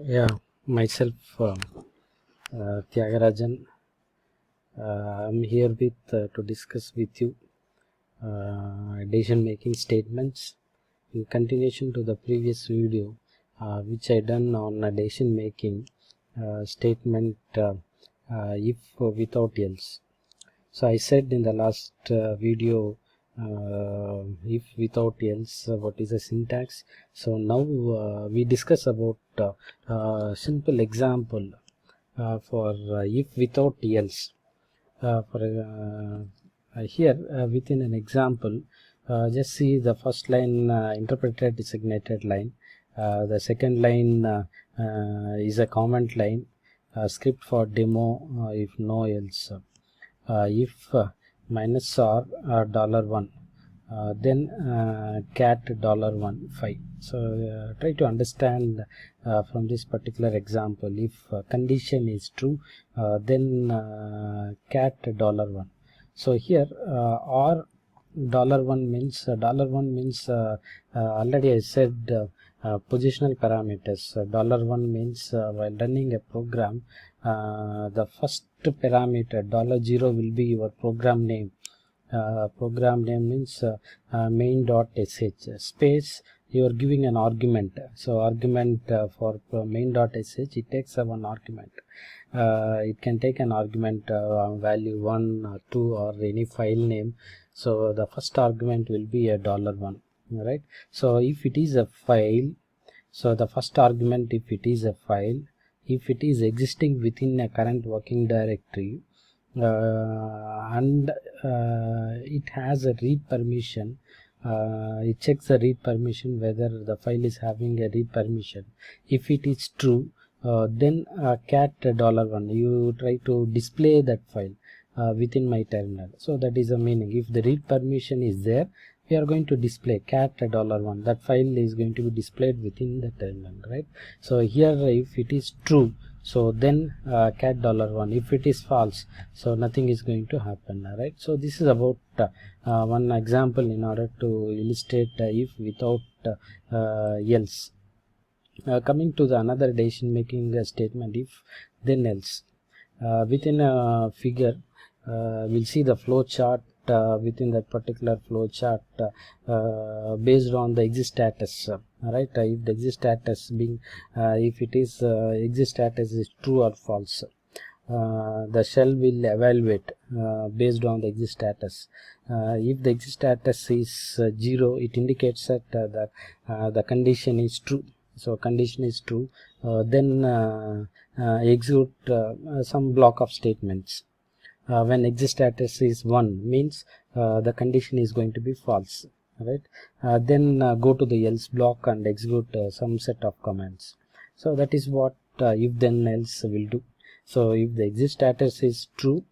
Yeah, myself, Tyagarajan. I'm here with to discuss with you decision-making statements in continuation to the previous video, which I done on decision-making statement if without else. So I said in the last video, if without else, what is the syntax. So now we discuss about simple example for if without else. Here within an example, just see the first line, interpreted designated line. The second line is a comment line, script for demo if no else. If minus or $1, then cat $1 5. So try to understand from this particular example. If condition is true, then cat $1. So here or $1 means already I said positional parameters. $1 means while running a program, the first parameter $0 will be your program name. Program name means main.sh space you are giving an argument. So argument for main.sh, it takes one argument. It can take an argument value 1 or 2 or any file name. So the first argument will be a $1, right? So if it is a file, so the first argument, if it is a file, if it is existing within a current working directory, and it has a read permission, it checks the read permission whether the file is having a read permission. If it is true, then cat $1, you try to display that file within my terminal. So that is the meaning. If the read permission is there, we are going to display cat $1. That file is going to be displayed within the terminal, right? So here if it is true, so then cat $1. If it is false, so nothing is going to happen, right? So this is about one example in order to illustrate if without else. Coming to the another decision making statement, if then else. Within a figure, we'll see the flow chart. Within that particular flow chart, based on the exist status, right? If the exist status being, if it is exist status is true or false, the shell will evaluate based on the exist status. If the exist status is 0, it indicates that the condition is true. So condition is true, then execute some block of statements. When exist status is 1 means the condition is going to be false, right? Then go to the else block and execute some set of commands. So that is what if then else will do. So if the exist status is true,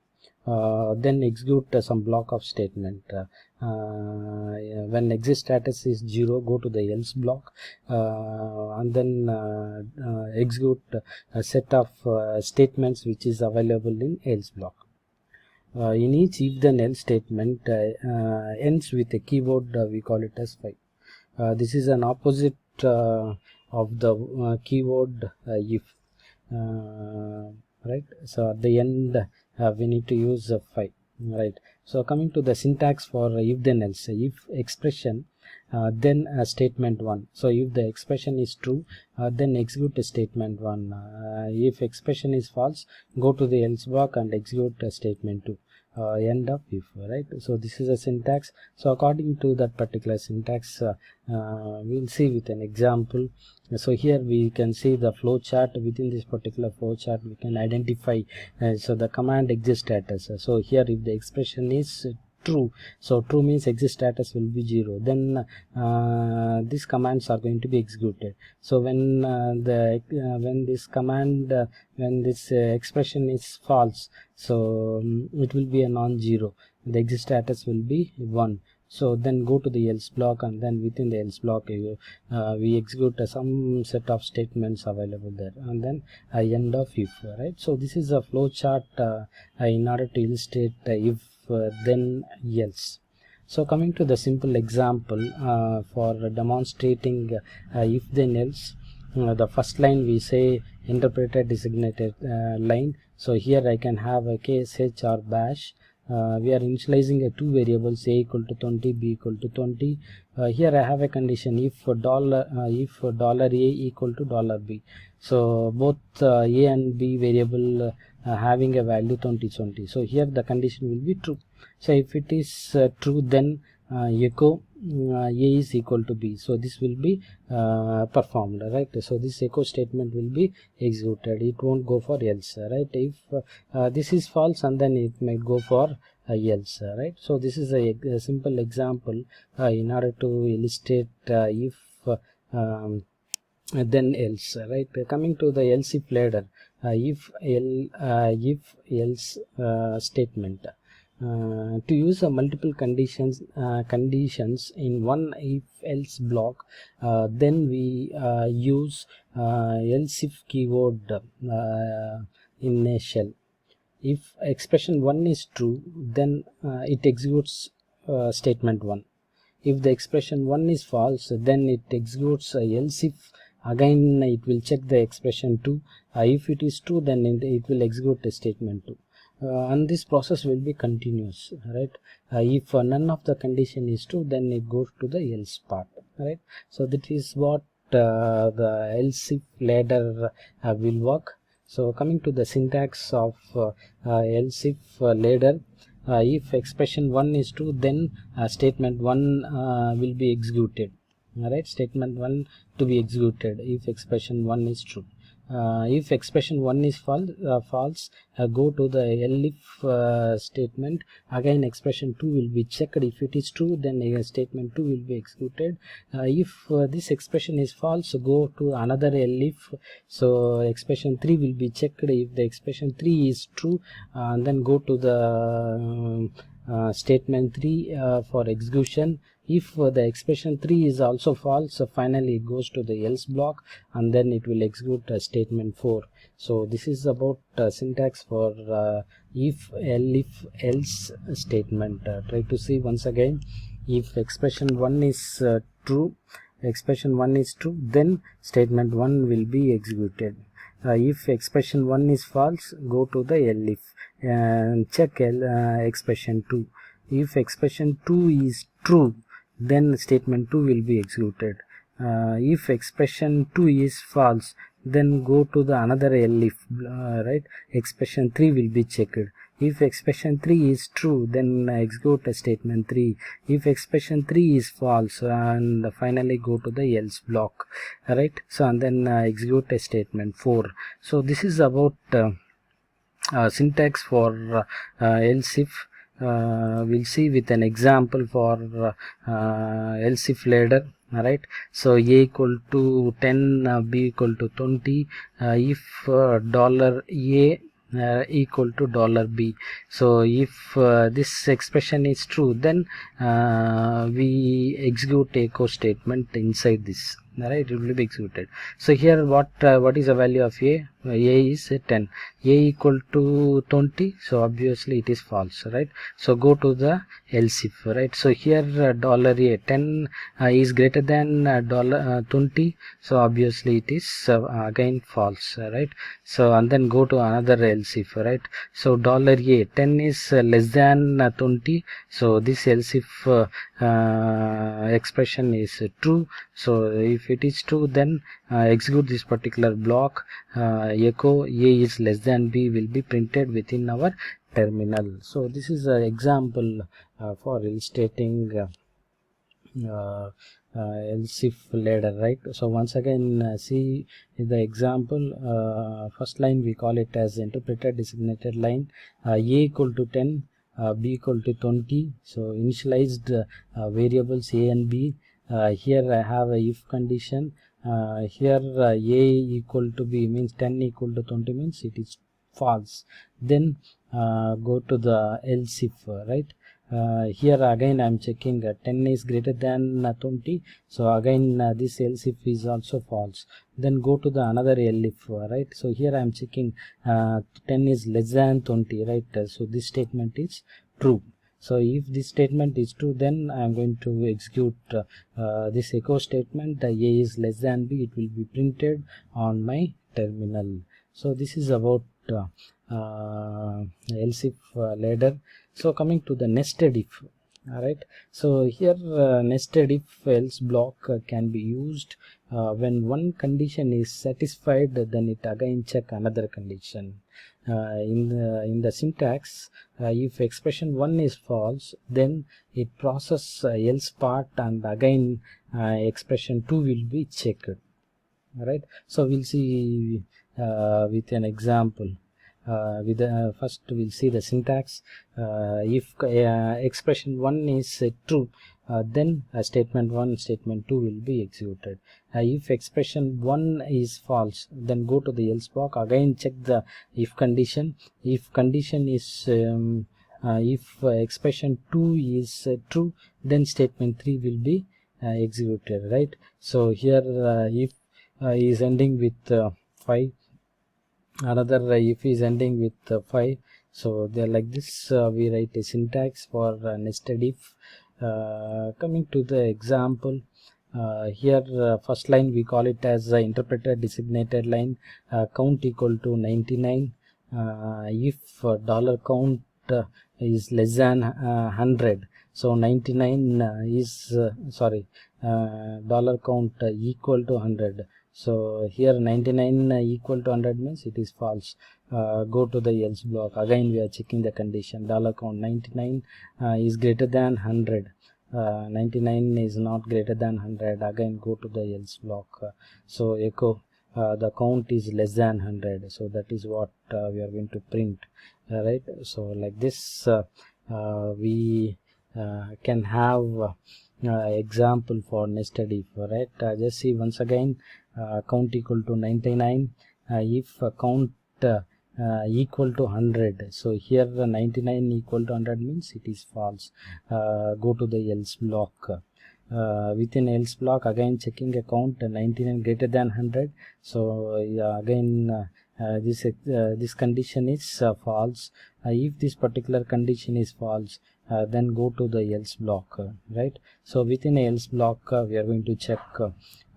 then execute some block of statement. When exist status is 0, go to the else block and then execute a set of statements which is available in else block. In each if then else statement ends with a keyword, we call it as 5. This is an opposite of the keyword if, right? So at the end we need to use 5, right? So coming to the syntax for if then else, if expression, then statement 1. So if the expression is true, then execute statement 1. If expression is false, go to the else block and execute statement 2. End of if, right? So this is a syntax. So according to that particular syntax, we'll see with an example. So here we can see the flow chart. Within this particular flow chart we can identify so the command exist status. So here if the expression is true, so true means exist status will be 0, then these commands are going to be executed. So when when this command when this expression is false, so it will be a non-zero, the exist status will be 1. So then go to the else block and then within the else block we execute some set of statements available there and then end of if, right? So this is a flow chart in order to illustrate if then else. So coming to the simple example for demonstrating if then else, the first line we say interpreter designated line. So here I can have a KSH or bash. We are initializing a two variables, a equal to 20, b equal to 20. Here I have a condition if dollar a equal to $b. So both a and b variable having a value 20. So here the condition will be true. So if it is true, then echo a is equal to b. So this will be performed, right? So this echo statement will be executed. It won't go for else, right? If this is false, and then it might go for else, right? So this is a simple example in order to illustrate if then else, right? Coming to the else if ladder, if else statement. To use multiple conditions in one if else block, then we use else if keyword in a shell. If expression 1 is true, then it executes statement 1. If the expression 1 is false, then it executes else if. Again it will check the expression 2. If it is true, then it will execute a statement 2. And this process will be continuous, right? If none of the condition is true, then it goes to the else part, right? So that is what the else if ladder will work. So coming to the syntax of else if ladder, if expression 1 is true, then statement 1 will be executed. Alright, statement 1 to be executed if expression 1 is true. If expression 1 is false, go to the elif statement. Again expression 2 will be checked. If it is true, then statement 2 will be executed. If this expression is false, go to another elif. So expression 3 will be checked. If the expression 3 is true, then go to the statement 3 for execution. If the expression 3 is also false, finally it goes to the else block, and then it will execute statement 4. So this is about syntax for if else statement. Try to see once again. If expression 1 is true, then statement 1 will be executed. If expression 1 is false, go to the elif and check expression 2. If expression 2 is true, then statement 2 will be executed. If expression 2 is false, then go to the another elif, right? Expression 3 will be checked. If expression 3 is true, then execute statement 3. If expression 3 is false, and finally go to the else block, right? So and then execute statement 4. So this is about syntax for else if. We'll see with an example for else if ladder. Alright, so a equal to 10, b equal to 20, if $a equal to $b. So if this expression is true, then we execute echo statement inside this. Alright, it will be executed. So here what is the value of a is 10, a equal to 20, so obviously it is false, right? So go to the else if, right? So here $a 10 is greater than $20, so obviously it is again false, right? So and then go to another else if, right? So $a 10 is less than 20, so this else if expression is true. So if it is true, then execute this particular block. Echo a is less than b will be printed within our terminal. So this is an example for illustrating else if ladder, right? So once again see the example. First line we call it as interpreter designated line. A equal to 10, b equal to 20. So initialized variables a and b. Here I have a if condition. Here a equal to b means 10 equal to 20 means it is false. Then go to the else if, right? Here again I am checking 10 is greater than 20, so again this else if is also false. Then go to the another elif, right? So here I am checking 10 is less than 20, right? So this statement is true. So if this statement is true, then I am going to execute this echo statement, A is less than B. It will be printed on my terminal. So this is about else if ladder. So coming to the nested if. Alright, so here nested if else block can be used when one condition is satisfied, then it again check another condition. In the syntax, if expression 1 is false, then it process else part, and again expression 2 will be checked. Alright, so we'll see with an example. First we'll see the syntax. If expression 1 is true, then statement 1, statement 2 will be executed. If expression 1 is false, then go to the else block, again check the if condition. If condition is if expression 2 is true, then statement 3 will be executed, right? So here if is ending with 5, another if is ending with 5. So they're like this. We write a syntax for nested if. Coming to the example, here first line we call it as interpreter designated line, count equal to 99. If $count is less than 100, so 99 is $count equal to 100. So here 99 equal to 100 means it is false. Go to the else block, again we are checking the condition. $count 99 is greater than 100. 99 is not greater than 100. Again go to the else block. So echo the count is less than 100. So that is what we are going to print. Right. So like this we can have example for nested if. Right. Just see once again. Count equal to 99. If count equal to 100, so here 99 equal to 100 means it is false. Go to the else block. Within else block, again checking a count 99 greater than 100. So again this condition is false. If this particular condition is false, then go to the else block. Right. So within else block we are going to check.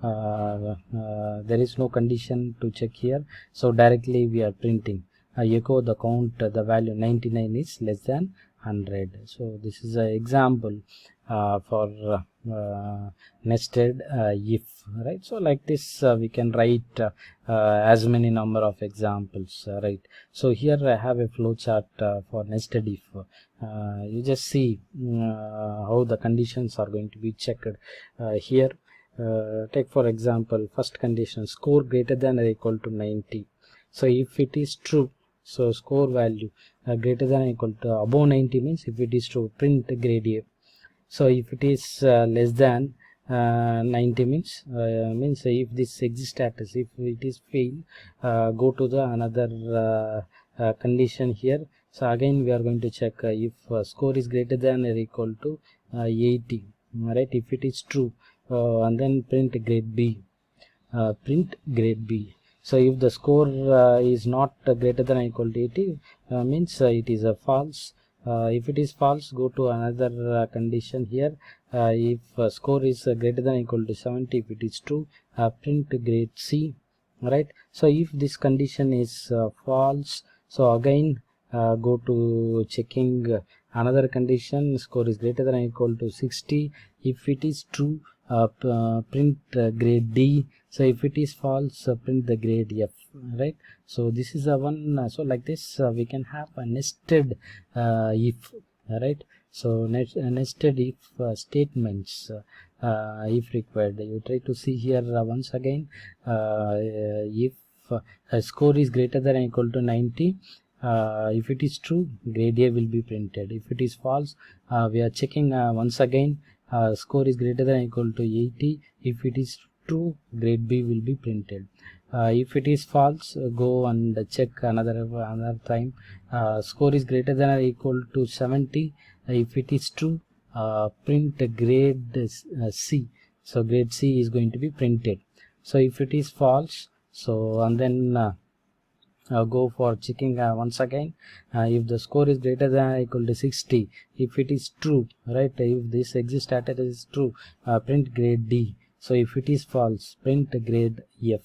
There is no condition to check here, so directly we are printing echo the count, the value 99 is less than 100. So this is an example for nested if. Right. So like this we can write as many number of examples. Right. So here I have a flow chart for nested if. You just see how the conditions are going to be checked here. Take for example first condition, score greater than or equal to 90. So if it is true, so score value greater than or equal to above 90 means if it is true, print grade A. So if it is less than 90 means if this exit status, if it is fail, go to the another condition here. So again we are going to check if score is greater than or equal to 80. Right. If it is true, and then print grade B. Print grade B. So if the score is not greater than or equal to 80, means it is a false. If it is false, go to another condition here. If score is greater than or equal to 70, if it is true, print grade C. Right. So if this condition is false, so again go to checking another condition, score is greater than or equal to 60. If it is true, print grade D. So if it is false, print the grade F. Right. So this is a one. So like this we can have a nested if. Right. So nested if statements if required. You try to see here once again. If a score is greater than or equal to 90, if it is true, grade A will be printed. If it is false, we are checking once again. Score is greater than or equal to 80. If it is true, grade B will be printed. If it is false, go and check another time. Score is greater than or equal to 70. If it is true, print grade C. So grade C is going to be printed. So if it is false, so and then go for checking once again. If the score is greater than or equal to 60, if it is true, right, if this exit status is true, print grade D. So if it is false, print grade F.